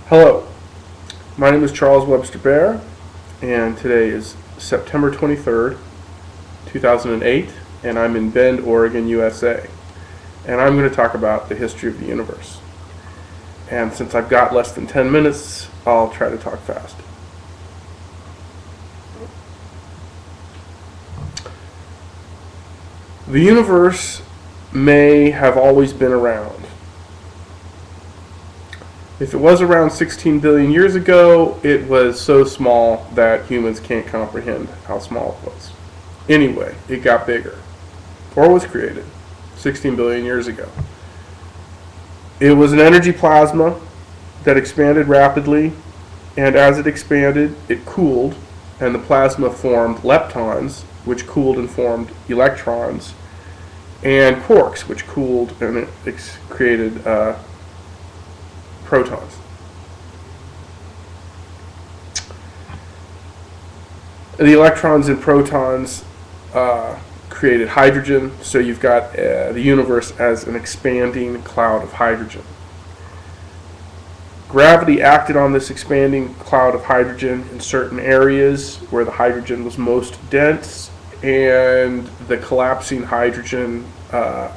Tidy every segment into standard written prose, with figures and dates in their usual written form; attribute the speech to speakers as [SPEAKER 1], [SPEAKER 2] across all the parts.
[SPEAKER 1] Hello, my name is Charles Webster Baer, and today is September 23rd, 2008, and I'm in Bend, Oregon, USA. And I'm going to talk about the history of the universe. And since I've got less than 10 minutes, I'll try to talk fast. The universe may have always been around. If it was around 16 billion years ago, it was so small that humans can't comprehend how small it was. Anyway, it got bigger, or was created 16 billion years ago. It was an energy plasma that expanded rapidly, and as it expanded, it cooled, and the plasma formed leptons, which cooled and formed electrons, and quarks, which cooled and it created protons. The electrons and protons created hydrogen, so you've got the universe as an expanding cloud of hydrogen. Gravity acted on this expanding cloud of hydrogen in certain areas where the hydrogen was most dense, and the collapsing hydrogen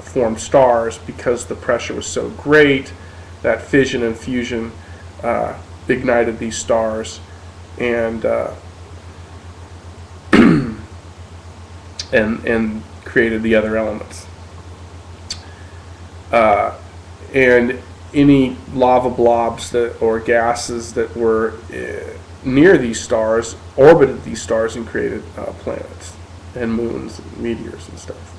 [SPEAKER 1] formed stars because the pressure was so great that fission and fusion ignited these stars and and created the other elements. And any lava blobs or gases that were near these stars orbited these stars and created planets and moons and meteors and stuff.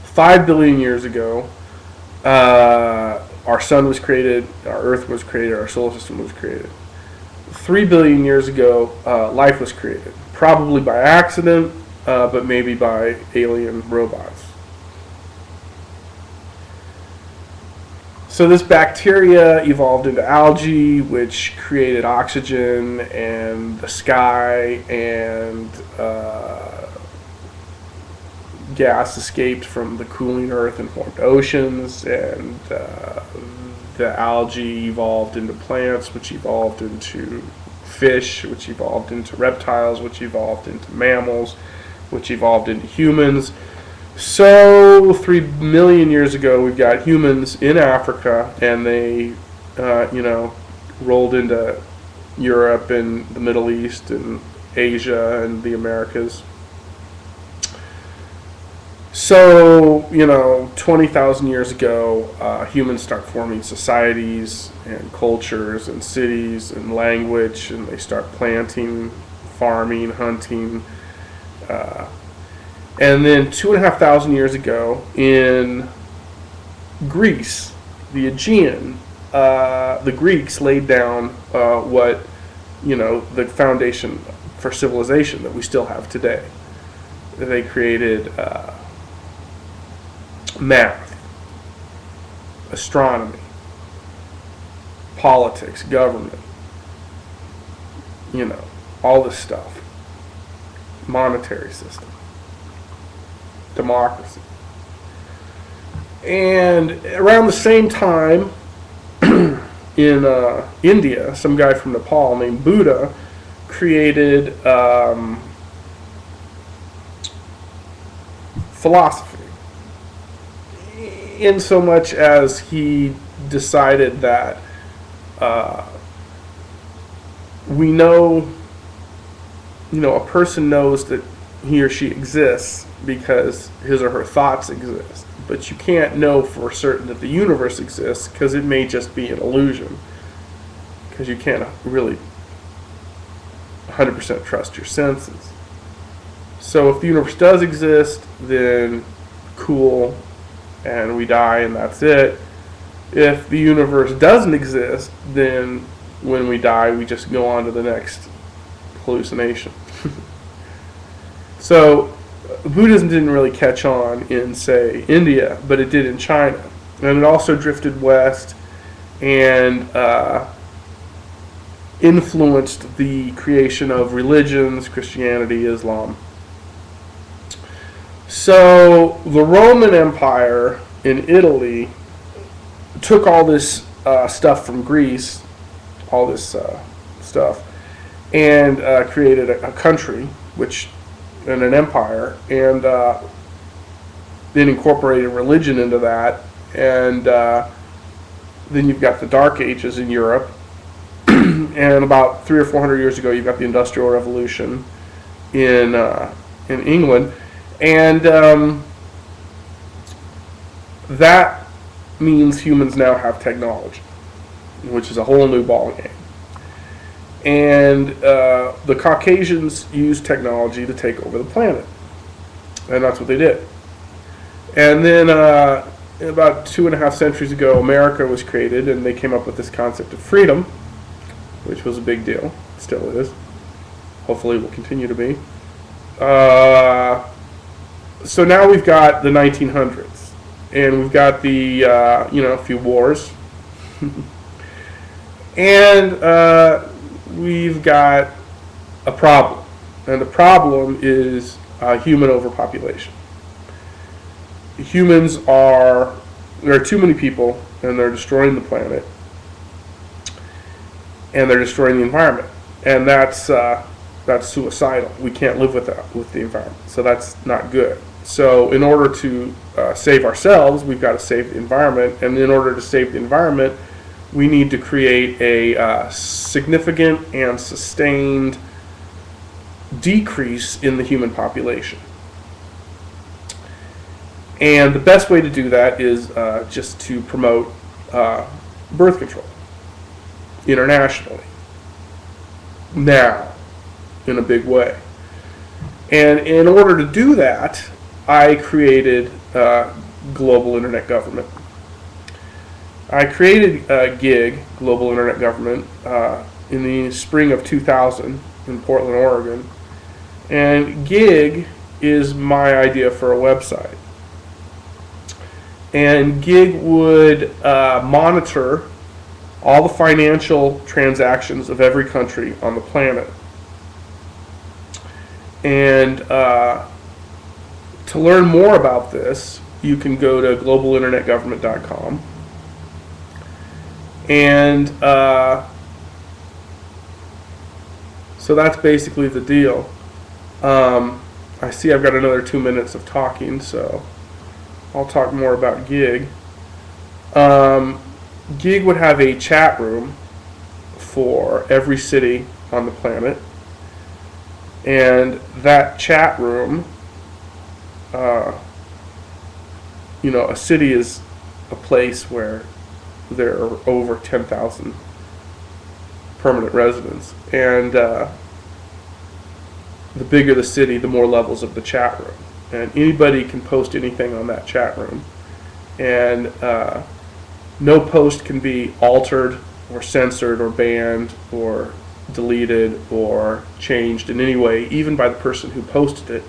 [SPEAKER 1] 5 billion years ago, our sun was created, our earth was created, our solar system was created. 3 billion years ago, life was created, probably by accident, but maybe by alien robots. So this bacteria evolved into algae, which created oxygen and the sky, and gas escaped from the cooling earth and formed oceans, and the algae evolved into plants, which evolved into fish, which evolved into reptiles, which evolved into mammals, which evolved into humans. So 3 million years ago, we've got humans in Africa, and they, rolled into Europe and the Middle East and Asia and the Americas. So, 20,000 years ago, humans start forming societies and cultures and cities and language, and they start planting, farming, hunting. And then 2,500 years ago, in Greece, the Aegean, the Greeks laid down the foundation for civilization that we still have today. They created math, astronomy, politics, government, all this stuff, monetary system, democracy. And around the same time, in India, some guy from Nepal named Buddha created philosophy, in so much as he decided that we know, a person knows that he or she exists because his or her thoughts exist. But you can't know for certain that the universe exists because it may just be an illusion. Because you can't really 100% trust your senses. So if the universe does exist, then cool, and we die and that's it. If the universe doesn't exist, then when we die, we just go on to the next hallucination. So Buddhism didn't really catch on in, say, India, but it did in China. And it also drifted west and influenced the creation of religions, Christianity, Islam. So the Roman Empire in Italy took all this stuff from Greece, all this stuff, and created a country, and an empire, and then incorporated religion into that, and then you've got the Dark Ages in Europe, and about 300 or 400 years ago, you've got the Industrial Revolution in England, and that means humans now have technology, which is a whole new ballgame. And the Caucasians used technology to take over the planet, and that's what they did. And then about 2.5 centuries ago, America was created, and they came up with this concept of freedom, which was a big deal, still is. Hopefully, will continue to be. So now we've got the 1900s, and we've got the a few wars, and we've got a problem, and the problem is human overpopulation. There are too many people, and they're destroying the planet, and they're destroying the environment, and that's suicidal. We can't live with the environment, so that's not good. So in order to save ourselves, we've got to save the environment, and in order to save the environment, we need to create a significant and sustained decrease in the human population. And the best way to do that is just to promote birth control internationally, now, in a big way. And in order to do that, I created global internet government. I created GIG, Global Internet Government, in the spring of 2000 in Portland, Oregon. And GIG is my idea for a website. And GIG would monitor all the financial transactions of every country on the planet. And to learn more about this, you can go to globalinternetgovernment.com. And so that's basically the deal. I see I've got another 2 minutes of talking, so I'll talk more about GIG. GIG would have a chat room for every city on the planet, and that chat room, a city is a place where there are over 10,000 permanent residents, and the bigger the city, the more levels of the chat room, and anybody can post anything on that chat room, and no post can be altered or censored or banned or deleted or changed in any way, even by the person who posted it.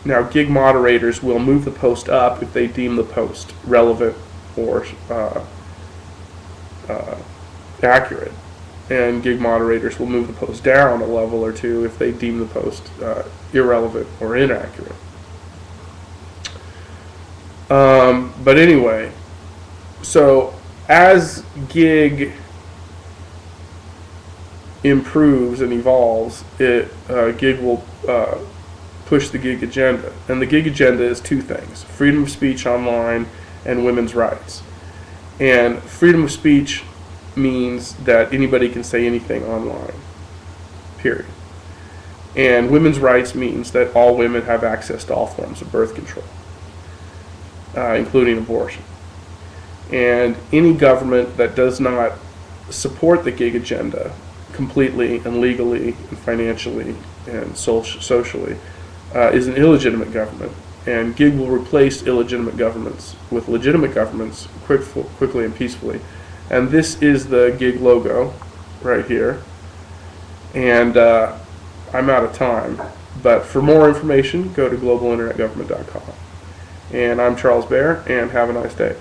[SPEAKER 1] Now, GIG moderators will move the post up if they deem the post relevant or accurate, and GIG moderators will move the post down a level or two if they deem the post irrelevant or inaccurate. But anyway, so as GIG improves and evolves, GIG will push the GIG agenda. And the GIG agenda is two things: freedom of speech online and women's rights. And freedom of speech means that anybody can say anything online, period. And women's rights means that all women have access to all forms of birth control, including abortion. And any government that does not support the GIG agenda completely and legally and financially and socially is an illegitimate government. And GIG will replace illegitimate governments with legitimate governments quickly and peacefully. And this is the GIG logo right here. And I'm out of time. But for more information, go to globalinternetgovernment.com. And I'm Charles Baer, and have a nice day.